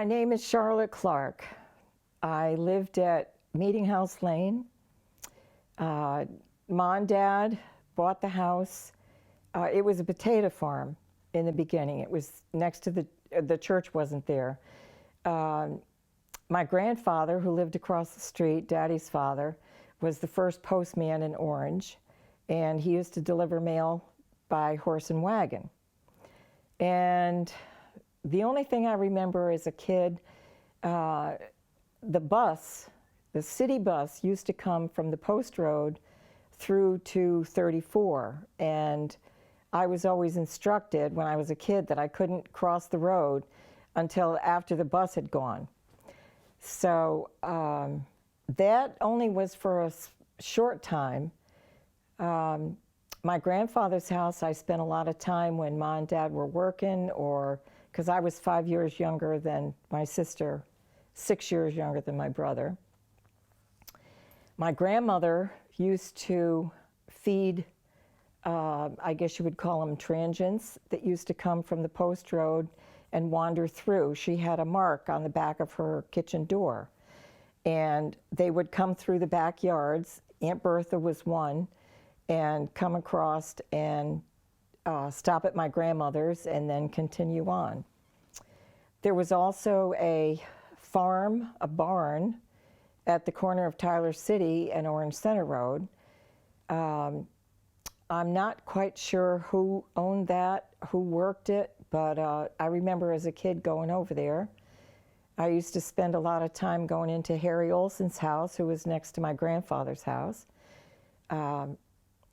My name is Charlotte Clark. I lived at Meeting House Lane. Mom and Dad bought the house. It was a potato farm in the beginning. It was next to the church wasn't there. My grandfather, who lived across the street, Daddy's father, was the first postman in Orange, and he used to deliver mail by horse and wagon. And the only thing I remember as a kid, the city bus used to come from the post road through to 34, and I was always instructed when I was a kid that I couldn't cross the road until after the bus had gone. So that only was for a short time. My grandfather's house, I spent a lot of time when Mom and Dad were working, or because I was 5 years younger than my sister, 6 years younger than my brother. My grandmother used to feed, I guess you would call them transients, that used to come from the post road and wander through. She had a mark on the back of her kitchen door. And they would come through the backyards. Aunt Bertha was one, and come across and stop at my grandmother's and then continue on. There was also a farm, a barn, at the corner of Tyler City and Orange Center Road. I'm not quite sure who owned that, who worked it, but I remember as a kid going over there. I used to spend a lot of time going into Harry Olson's house, who was next to my grandfather's house.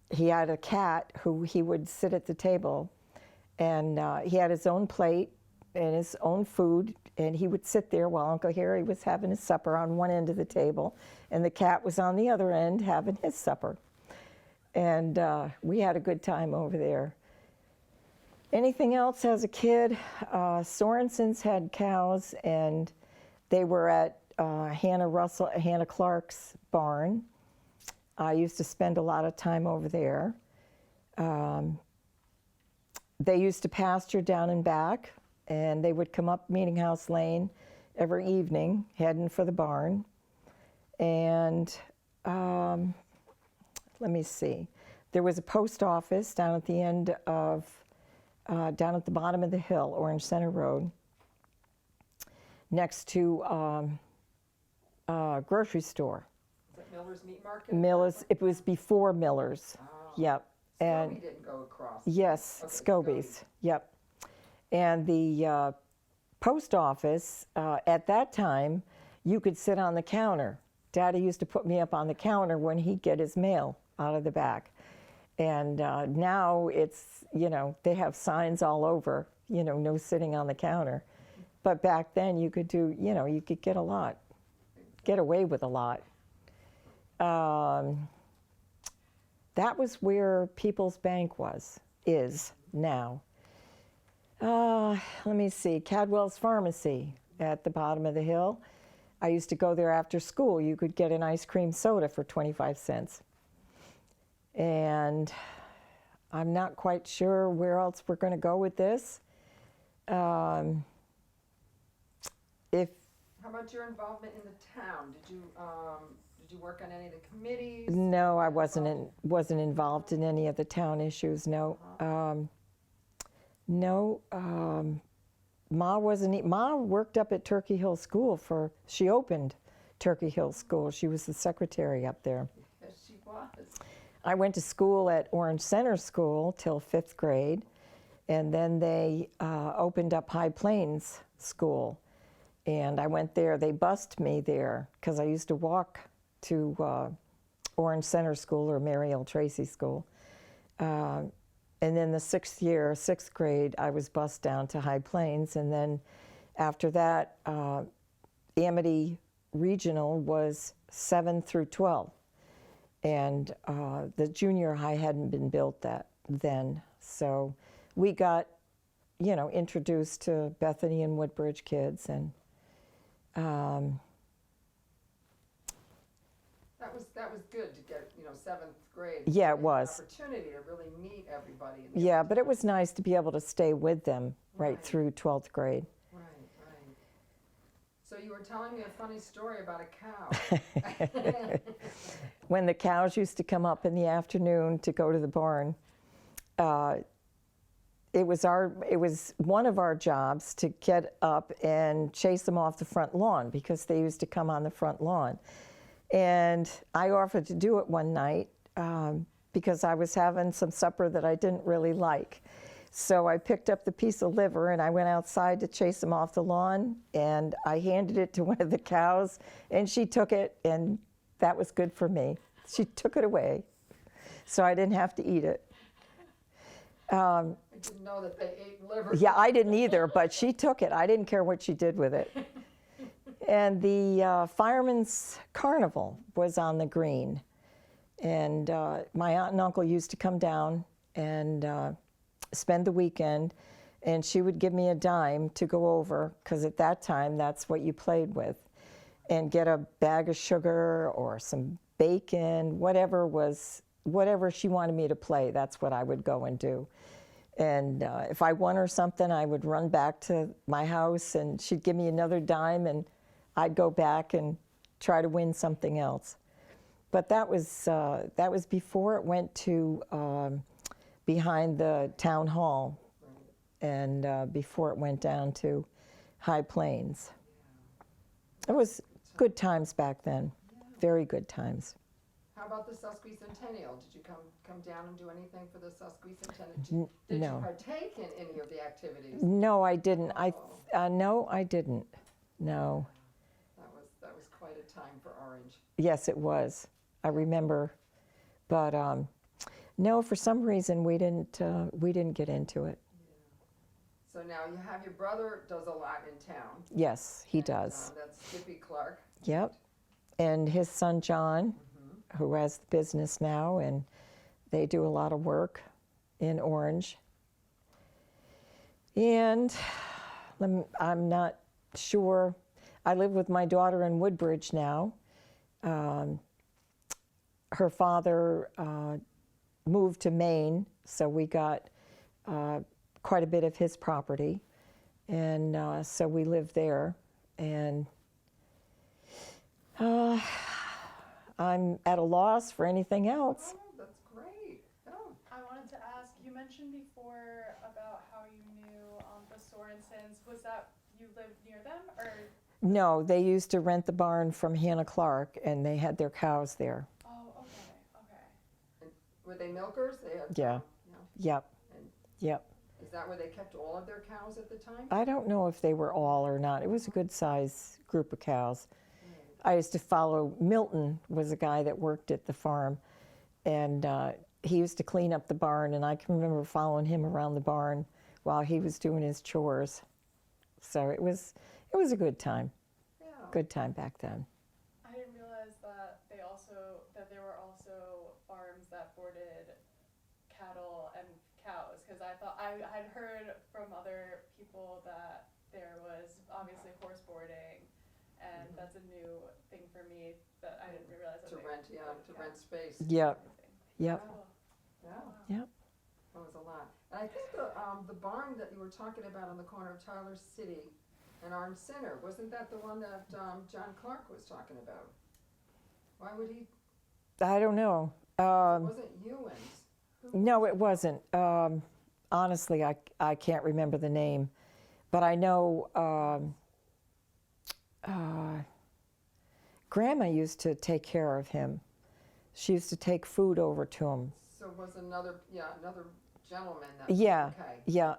He had a cat who he would sit at the table, and he had his own plate and his own food, and he would sit there while Uncle Harry was having his supper on one end of the table, and the cat was on the other end having his supper. And we had a good time over there. Anything else as a kid? Sorensen's had cows, and they were at Hannah Clark's barn. I used to spend a lot of time over there. They used to pasture down and back, and they would come up Meeting House Lane every evening, heading for the barn. And let me see. There was a post office down at the end of, down at the bottom of the hill, Orange Center Road, next to a grocery store. Is that Miller's Meat Market? Miller's, it was before Miller's. Oh. Yep. And Scobie didn't go across. Yes, okay, Scobie's. Yep. And the post office, at that time, you could sit on the counter. Daddy used to put me up on the counter when he'd get his mail out of the back. And now it's, you know, they have signs all over, you know, no sitting on the counter. But back then you could do, you know, you could get a lot, get away with a lot. That was where People's Bank is now. Let me see, Cadwell's Pharmacy at the bottom of the hill. I used to go there after school. You could get an ice cream soda for 25 cents. And I'm not quite sure where else we're going to go with this. How about your involvement in the town? Did you work on any of the committees? No, I wasn't involved in any of the town issues. No. Ma wasn't. Ma worked up at Turkey Hill School she opened Turkey Hill School. She was the secretary up there. Yes, she was. I went to school at Orange Center School till 5th grade, and then they opened up High Plains School, and I went there. They bused me there because I used to walk to Orange Center School or Mary L. Tracy School. And then the 6th grade, I was bused down to High Plains, and then after that, Amity Regional was 7 through 12. And the junior high hadn't been built then. So we got, you know, introduced to Bethany and Woodbridge kids. And that was good to get, you know, 7th grade. Yeah, it was. Opportunity to really meet everybody. Yeah, but it was nice to be able to stay with them right through 12th grade. Right. So you were telling me a funny story about a cow. When the cows used to come up in the afternoon to go to the barn, it was one of our jobs to get up and chase them off the front lawn because they used to come on the front lawn. And I offered to do it one night because I was having some supper that I didn't really like. So I picked up the piece of liver and I went outside to chase them off the lawn, and I handed it to one of the cows, and she took it, and that was good for me. She took it away, so I didn't have to eat it. I didn't know that they ate liver. Yeah, I didn't either, but she took it. I didn't care what she did with it. And the Fireman's Carnival was on the green. And my aunt and uncle used to come down and spend the weekend, and she would give me a dime to go over, because at that time that's what you played with, and get a bag of sugar or some bacon, whatever she wanted me to play, that's what I would go and do. And if I won her something, I would run back to my house, and she'd give me another dime, and I'd go back and try to win something else. But that was before it went to behind the town hall, and before it went down to High Plains. It was good times back then, very good times. How about the Bicentennial? Did you come down and do anything for the Bicentennial? Did No. you partake in any of the activities? No, I didn't. Oh. No, I didn't. No. That was quite a time for Orange. Yes, it was. I remember, but no, for some reason we didn't get into it. Yeah. So now you have your brother does a lot in town. Yes, he does. That's Skippy Clark. Yep, and his son John, who has the business now, and they do a lot of work in Orange. And I'm not sure. I live with my daughter in Woodbridge now. Her father moved to Maine, so we got quite a bit of his property, and so we live there. And I'm at a loss for anything else. Oh, that's great. Oh. I wanted to ask, you mentioned before about how you knew the Sorensens. Was that you lived near them, or? No, they used to rent the barn from Hannah Clark, and they had their cows there. Oh, okay. And were they milkers? They had, Yeah. Yep. And Yep. is that where they kept all of their cows at the time? I don't know if they were all or not. It was a good size group of cows. I used to follow, Milton was a guy that worked at the farm, and he used to clean up the barn, and I can remember following him around the barn while he was doing his chores. So it was a good time. Yeah. Good time back then. I didn't realize that there were also farms that boarded cattle and cows, because I thought I had heard from other people that there was obviously horse boarding, and that's a new thing for me that I didn't realize that To they rent, boarded to cows rent space. Yep. and everything. Yep. Oh, Yeah. wow. Yep. That was a lot. And I think the barn that you were talking about on the corner of Tyler City and Orange Center, wasn't that the one that John Clark was talking about? Why would he? I don't know. It wasn't Ewan's. No, it wasn't. Honestly, I can't remember the name, but I know Grandma used to take care of him. She used to take food over to him. So was another gentleman that. Yeah. Okay. Yeah.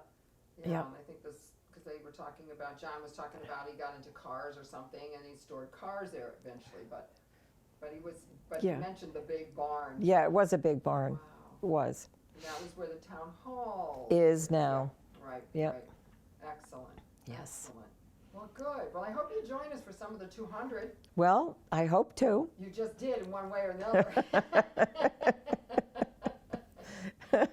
Yeah. Yeah. And I think this, because they were talking about, John was talking about he got into cars or something, and he stored cars there eventually, but Yeah. you mentioned the big barn. Yeah, it was a big barn. Wow. It was. And that was where the town hall Is now. Yeah, right. Yep. Right. Excellent. Yes. Excellent. Well, good. Well, I hope you join us for some of the 200. Well, I hope to. You just did in one way or another. Can I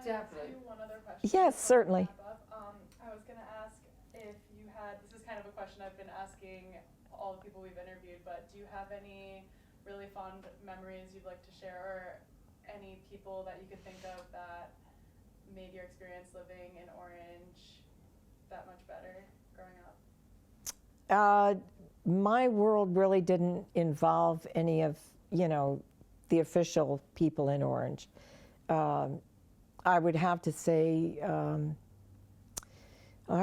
Definitely. ask you one other question? Yes, before we certainly. wrap up? I was going to ask if you had, this is kind of a question I've been asking all the people we've interviewed, but do you have any really fond memories you'd like to share, or any people that you could think of that made your experience living in Orange that much better growing up? My world really didn't involve any of, the official people in Orange. I would have to say, I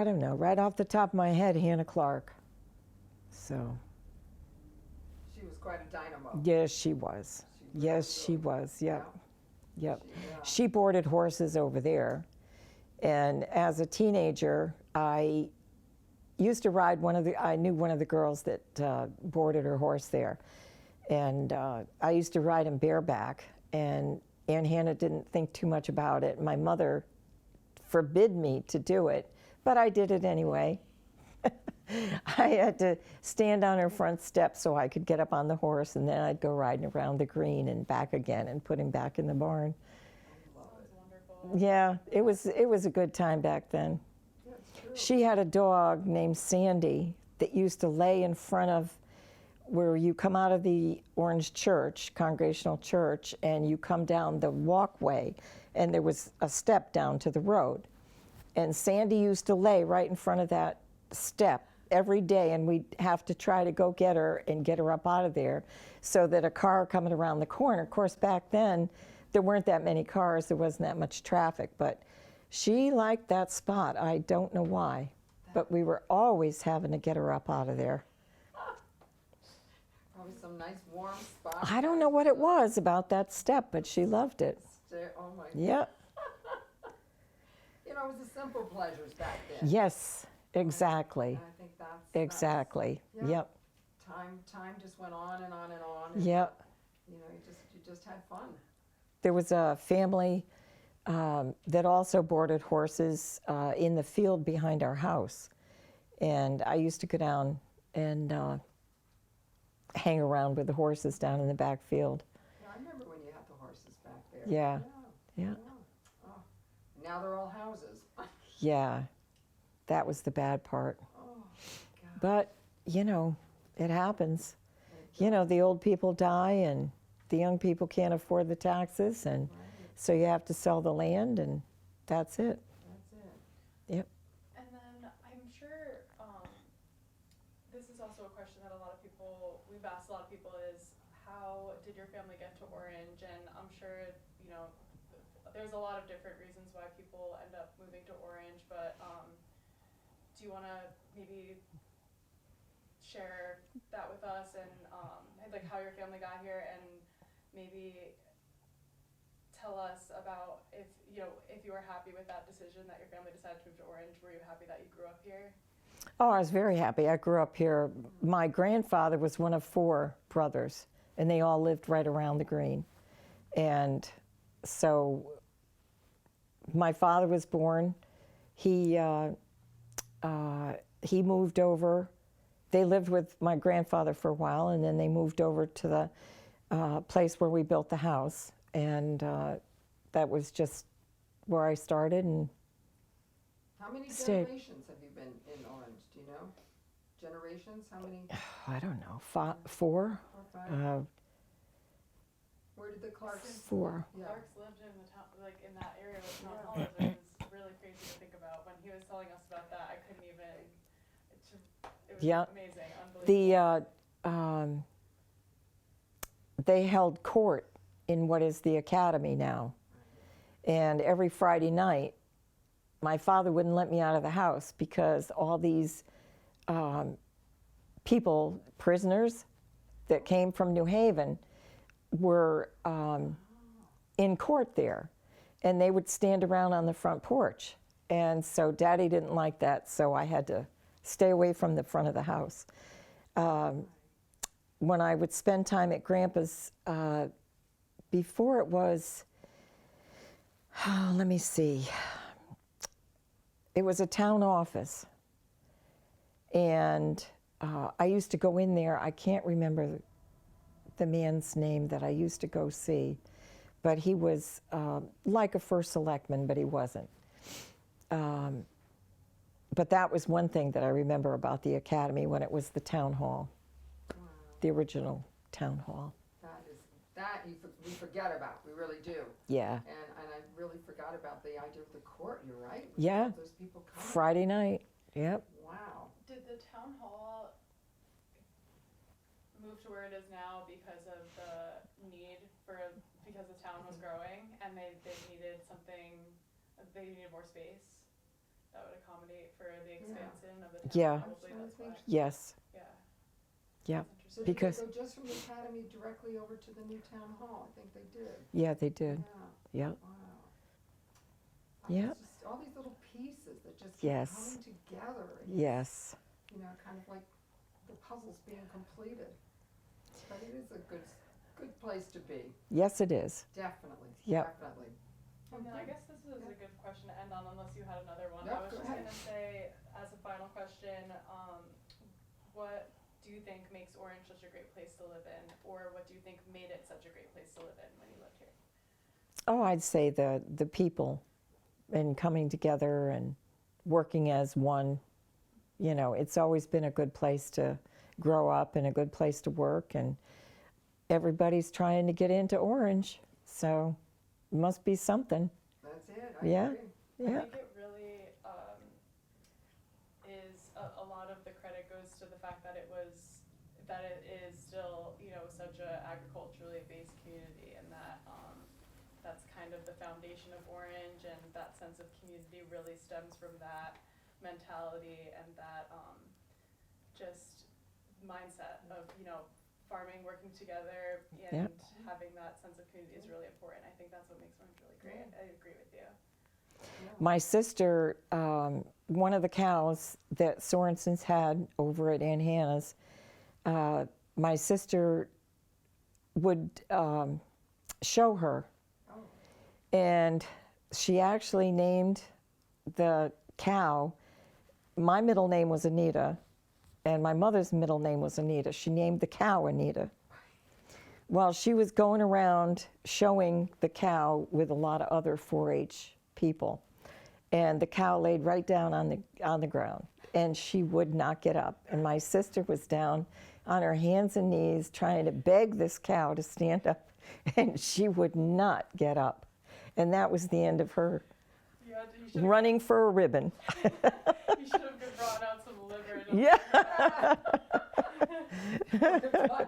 don't know, right off the top of my head, Hannah Clark. So, She was quite a dynamo. yes, she was. She Yes, she really was. Yep. Yep. She, She boarded horses over there. And as a teenager, I used to ride I knew one of the girls that boarded her horse there. And I used to ride him bareback. And Aunt Hannah didn't think too much about it. My mother forbid me to do it, but I did it anyway. I had to stand on her front step so I could get up on the horse, and then I'd go riding around the green and back again and put him back in the barn. love Sounds it. wonderful. Yeah, it was a good time back then. Yeah, it's true. She had a dog named Sandy that used to lay in front of where you come out of the Orange Church, Congregational Church, and you come down the walkway, and there was a step down to the road. And Sandy used to lay right in front of that step every day, and we'd have to try to go get her and get her up out of there so that a car coming around the corner, of course, back then, there weren't that many cars, there wasn't that much traffic, but she liked that spot. I don't know why, but we were always having to get her up out of there. Probably some nice warm spot. I don't know what it was about that step, but she loved it. Oh my. Yep. You know, it was the simple pleasures back then. Yes, exactly. And I think that's Exactly. Yeah. Yep. Time just went on and on and on. And, Yep. You know, you just had fun. There was a family that also boarded horses in the field behind our house. And I used to go down and hang around with the horses down in the back field. Yeah, I remember when you had the horses back there. Yeah. Yeah. Oh. Now they're all houses. Yeah. That was the bad part. Oh, God. But, it happens. The old people die and the young people can't afford the taxes, and Right. so you have to sell the land, and that's it. That's it. Yep. And then I'm sure this is also a question that we've asked a lot of people is, how did your family get to Orange? And I'm sure, there's a lot of different reasons why people end up moving to Orange, but do you want to maybe share that with us and like how your family got here, and maybe tell us about if you were happy with that decision that your family decided to move to Orange? Were you happy that you grew up here? Oh, I was very happy. I grew up here. My grandfather was one of 4 brothers, and they all lived right around the green. And so my father was born. He moved over. They lived with my grandfather for a while, and then they moved over to the place where we built the house. And that was just where I started. And How many Stayed. generations have you been in Orange? Do you know? Generations? How many? I don't know, 4? 4 or 5? Where did the Clarks? 4. Yeah. Clark's lived in the town, like in that area with Mount Hollis. It was really crazy to think about. When he was telling us about that, I couldn't even. It was Yeah. amazing, unbelievable. They held court in what is the academy now. And every Friday night, my father wouldn't let me out of the house because all these people, prisoners that came from New Haven, were in court there. And they would stand around on the front porch. And so Daddy didn't like that, so I had to stay away from the front of the house. When I would spend time at Grandpa's, before it was, let me see, it was a town office. And I used to go in there. I can't remember the man's name that I used to go see, but he was like a first selectman, but he wasn't. But that was one thing that I remember about the academy when it was the town hall, Wow. the original town hall. We forget about. We really do. Yeah. And I really forgot about the idea of the court. You're right. Yeah. Those people coming. Friday night. Yep. Wow. Did the town hall move to where it is now because of the need because the town was growing and they needed they needed more space that would accommodate for the expansion of the town? Yeah. Probably that's why. Yes. Yeah. Yeah. That's So interesting. did Because- they go just from the academy directly over to the new town hall? I think they did. Yeah, they did. Yeah. Yeah. Wow. Yep. It's just all these little pieces that just keep Yes. coming together. And Yes. you know, kind of like the puzzle's being completed. But it is a good place to be. Yes, it is. Definitely. Yep. Definitely. And then I guess this is a good question to end on, unless you had another one. Nope, I was go just ahead. gonna say, as a final question, what do you think makes Orange such a great place to live in, or what do you think made it such a great place to live in when you lived here? Oh, I'd say the people and coming together and working as one. You know, it's always been a good place to grow up and a good place to work, and everybody's trying to get into Orange, so it must be something. That's it. Yeah. Agree. Yeah. I think it really is a lot of the credit goes to the fact that it is still, you know, such a agriculturally based community, and that that's kind of the foundation of Orange, and that sense of community really stems from that mentality and that just mindset of, you know, farming, working together, and having that sense of community is really important. I think that's what makes Orange really great. I agree with you. My sister, one of the cows that Sorensen's had over at Aunt Hannah's, my sister would show her. Oh. And she actually named the cow, my middle name was Anita, and my mother's middle name was Anita. She named the cow Anita. Well, she was going around showing the cow with a lot of other 4-H people. And the cow laid right down on the ground, and she would not get up. And my sister was down on her hands and knees trying to beg this cow to stand up, and she would not get up. And that was the end of her You should running for a ribbon. have brought out some liver. Yeah. Oh my God.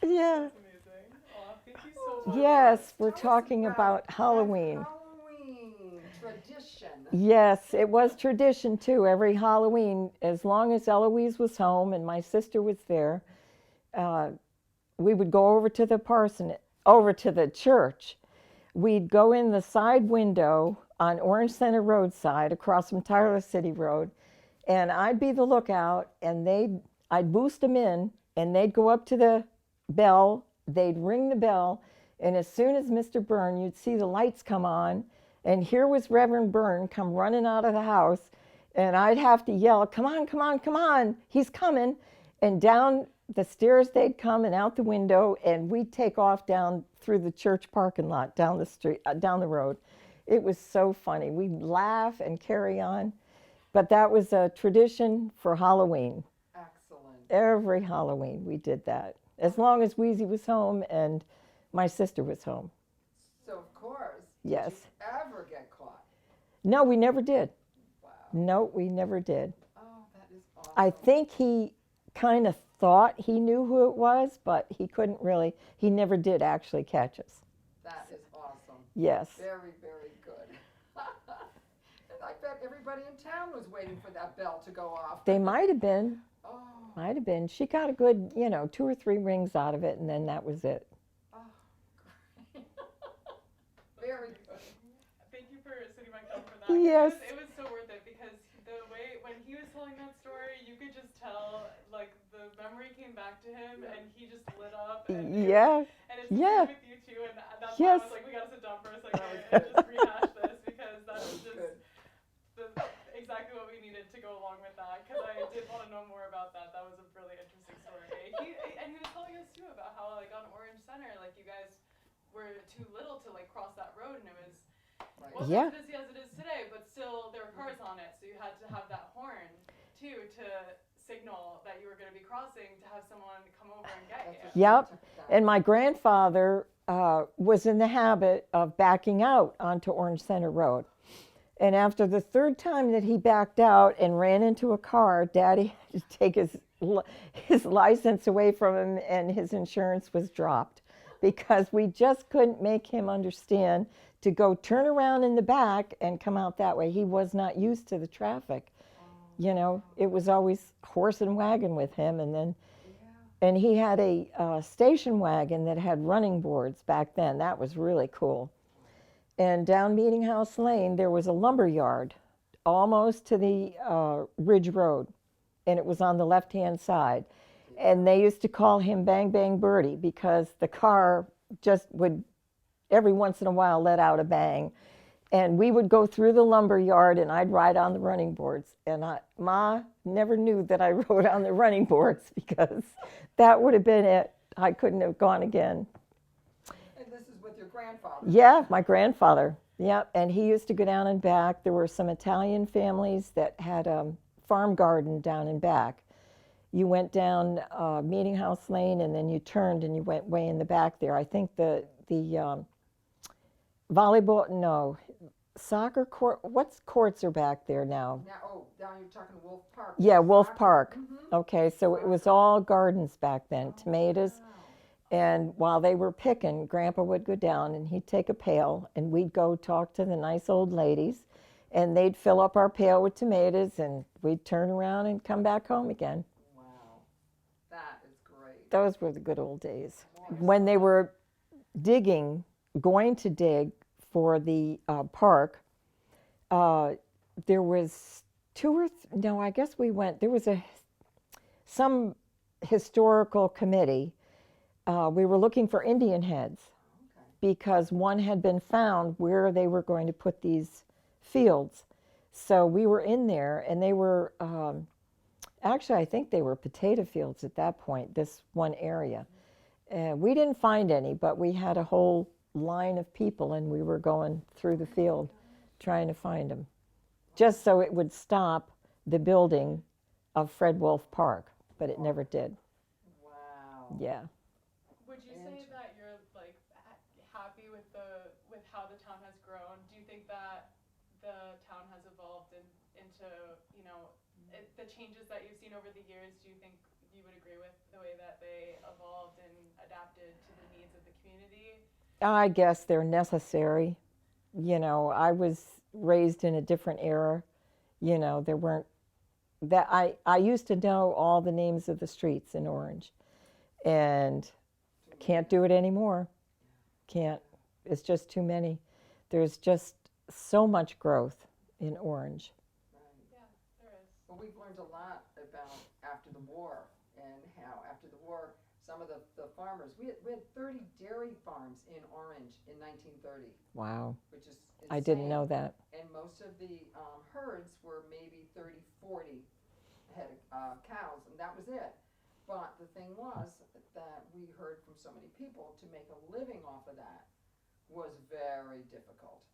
Yeah. That's amazing. Aw, thank you so much. Yes, we're Tell us talking about Halloween. Halloween tradition. Yes, it was tradition too. Every Halloween, as long as Eloise was home and my sister was there, we would go over to the church. We'd go in the side window on Orange Center roadside across from Tyler City Road, and I'd be the lookout, and I'd boost them in, and they'd go up to the bell, they'd ring the bell, and as soon as Mr. Byrne, you'd see the lights come on, and here was Reverend Byrne come running out of the house, and I'd have to yell, "Come on, come on, come on, he's coming," and down the stairs they'd come and out the window, and we'd take off down through the church parking lot, down the street, down the road. It was so funny. We'd laugh and carry on, but that was a tradition for Halloween. Excellent. Every Halloween we did that, as long as Wheezy was home and my sister was home. So of course, Yes. did you ever get caught? No, we never did. Wow. No, we never did. Oh, that is awesome. I think he kind of thought he knew who it was, but he couldn't really, he never did actually catch us. That is awesome. Yes. Very, very good. And I bet everybody in town was waiting for that bell to go off. They might have been. Oh, Might have been. She got a good, 2 or 3 rings out of it, and then that was it. oh, great. Very good. Thank you for sitting back down for that. Yes. It was so worth it because the way when he was telling that story, you could just tell like the memory came back to him and he just lit up. And Yeah. And it's Yeah. the same with you too. And that's why I Yes. was like, we gotta sit down for a second and just rehash this because that was just exactly what we needed to go along with that. Because I did want to know more about that. That was a really interesting story. And he was telling us too about how like on Orange Center, like you guys were too little to like cross that road, and it wasn't Yeah. as busy as it is today, but still there were cars on it, so you had to have that horn too to signal that you were going to be crossing to have someone come over and get That's you. what she Yep. took down. And my grandfather was in the habit of backing out onto Orange Center Road. And after the third time that he backed out and ran into a car, Daddy had to take his license away from him, and his insurance was dropped because we just couldn't make him understand to go turn around in the back and come out that way. He was not used to the traffic. You know, it was always horse and wagon with him, and then and he had a station wagon that had running boards back then. That was really cool. And down Meeting House Lane, there was a lumber yard almost to the Ridge Road, and it was on the left-hand side. And they used to call him Bang Bang Birdie because the car just would, every once in a while, let out a bang. And we would go through the lumber yard, and I'd ride on the running boards. And Ma never knew that I rode on the running boards because that would have been it. I couldn't have gone again. And this is with your grandfather? Yeah, my grandfather. Yep, and he used to go down and back. There were some Italian families that had a farm garden down and back. You went down Meeting House Lane, and then you turned and you went way in the back there. I think the volleyball, no, soccer court, what courts are back there now? Now, down you're talking Wolf Park. Yeah, Wolf Soccer. Park. Mhm. Okay, so it was all gardens back then, tomatoes. Wow. And while they were picking, Grandpa would go down and he'd take a pail and we'd go talk to the nice old ladies, and they'd fill up our pail with tomatoes, and we'd turn around and come back home again. Wow, that is great. Those were the good old days. Nice. When they were going to dig for the park, there was I guess we went, there was some historical committee. We were looking for Indian heads Okay. because one had been found where they were going to put these fields. So we were in there, and they were, actually I think they were potato fields at that point, this one area. We didn't find any, but we had a whole line of people, and we were going through the field trying to find them, just so it would stop the building of Fred Wolf Park, but it never did. Wow. Yeah. Would you say that you're like happy with how the town has grown? Do you think that the town has evolved into the changes that you've seen over the years? Do you think you would agree with the way that they evolved and adapted to the needs of the community? I guess they're necessary. You know, I was raised in a different era. You know, there weren't that I used to know all the names of the streets in Orange, and can't do it anymore. Can't. It's just too many. There's just so much growth in Orange. Right. Yeah, there is. Well, we've learned a lot about after the war, and how after the war some of the farmers, we had 30 dairy farms in Orange in 1930, Wow. which is insane. I didn't know that. And most of the herds were maybe 30, 40 head of cows, and that was it. But the thing was that we heard from so many people, to make a living off of that was very difficult.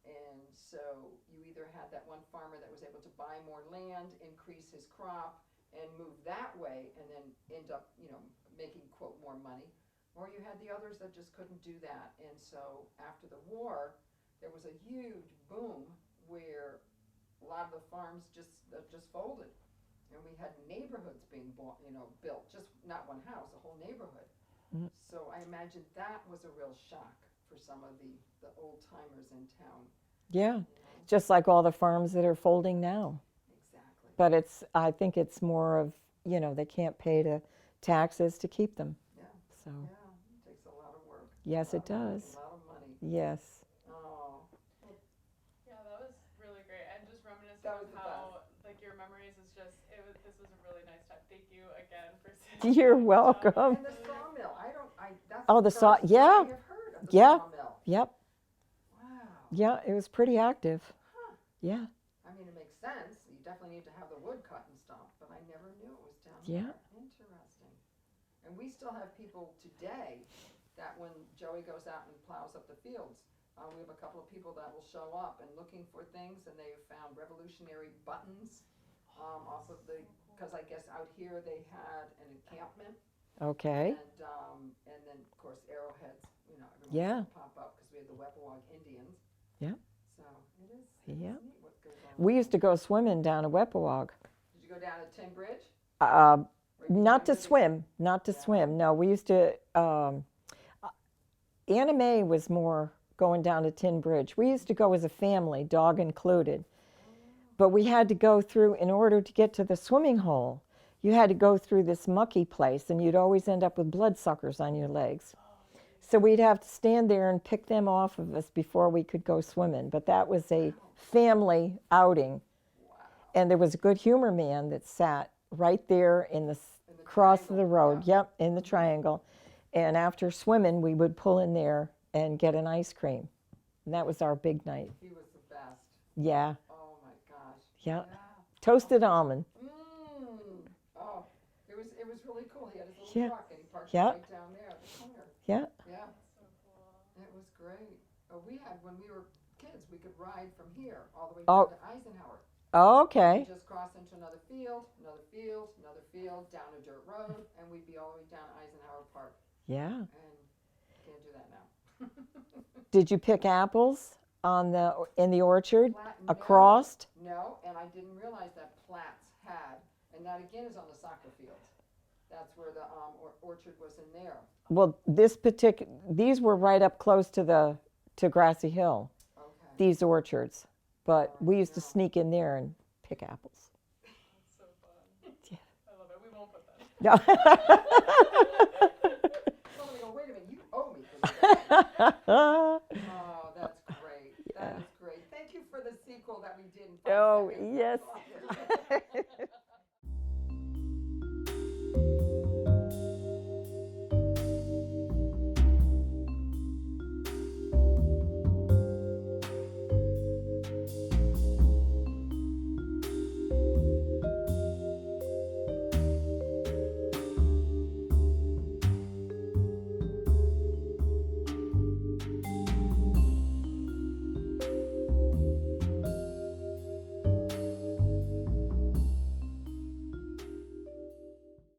And so you either had that one farmer that was able to buy more land, increase his crop, and move that way, and then end up, making, quote, more money, or you had the others that just couldn't do that. And so after the war, there was a huge boom where a lot of the farms just folded, and we had neighborhoods being built, just not one house, a whole neighborhood. Mm. So I imagine that was a real shock for some of the old timers in town. Yeah. Just like all the farms that are folding now. Exactly. But I think it's more of, they can't pay the taxes to keep them. Yeah. So, Yeah, it takes a lot of work. yes, it A lot of work, does. A lot of money. Yes. Oh, Yeah, that was really great, and just reminiscing That of was the how your memories is just this was a really nice time. Thank you again for sitting. You're down. welcome. and the sawmill. That's Oh, the the saw- first yeah. time I've heard of the Yeah. sawmill. Yep. Wow. Yeah, it was pretty active. Huh. Yeah. I mean, it makes sense. You definitely need to have the wood cut and stuff, but I never knew it was down Yeah. there. Interesting. And we still have people today that when Joey goes out and plows up the fields, we have a couple of people that will show up and looking for things, and they have found Revolutionary buttons off of because I guess out here they had an encampment, Okay. and then of course arrowheads, every once in a Yeah. while pop up because we have the Wepawag Indians. Yeah. So it is Yeah. neat what We used to go swimming down at Weppawag. Did you go down to Tin Bridge? Uh, Or you not to went with swim, not to Yeah. swim. No, we used to. Anna Mae was more going down to Tin Bridge. We used to go as a family, dog included. But we had to go through, in order to get to the swimming hole, you had to go through this mucky place, and you'd always end up with bloodsuckers on your legs. So we'd have to stand there and pick them off of us before we could go swimming. But that was a family outing. And there was a good humor man that sat right there in the In the cross of the triangle, road. yeah. Yep, in the triangle. And after swimming, we would pull in there and get an ice cream. And that was our big night. He was the best. Yeah, Oh my gosh. yeah. Yeah. Toasted almond. Oh, it was really cool. He had his little Yeah. truck and he parked Yeah. right down there at the corner. Yeah. Yeah, So cool. it was great. We had, when we were kids, we could ride from here all the way Oh. down to Eisenhower. Oh, okay. We'd just cross into another field, another field, another field, down a dirt road, and we'd be all the way down to Eisenhower Park. Yeah. And can't do that now. Did you pick apples in the orchard Platt, across? No, and I didn't realize that Platts had, and that again is on the soccer field. That's where the orchard was in there. Well, these were right up close to Grassy Hill. Okay. These orchards, but we used to Yeah. sneak in there and pick apples. That's so fun. Yeah. I love it. We won't put that. No. Somebody go, wait a minute, you owe me for that. Oh, that's great. That is great. Thank you for the sequel that we did in 5 Oh, seconds. yes. That's awesome.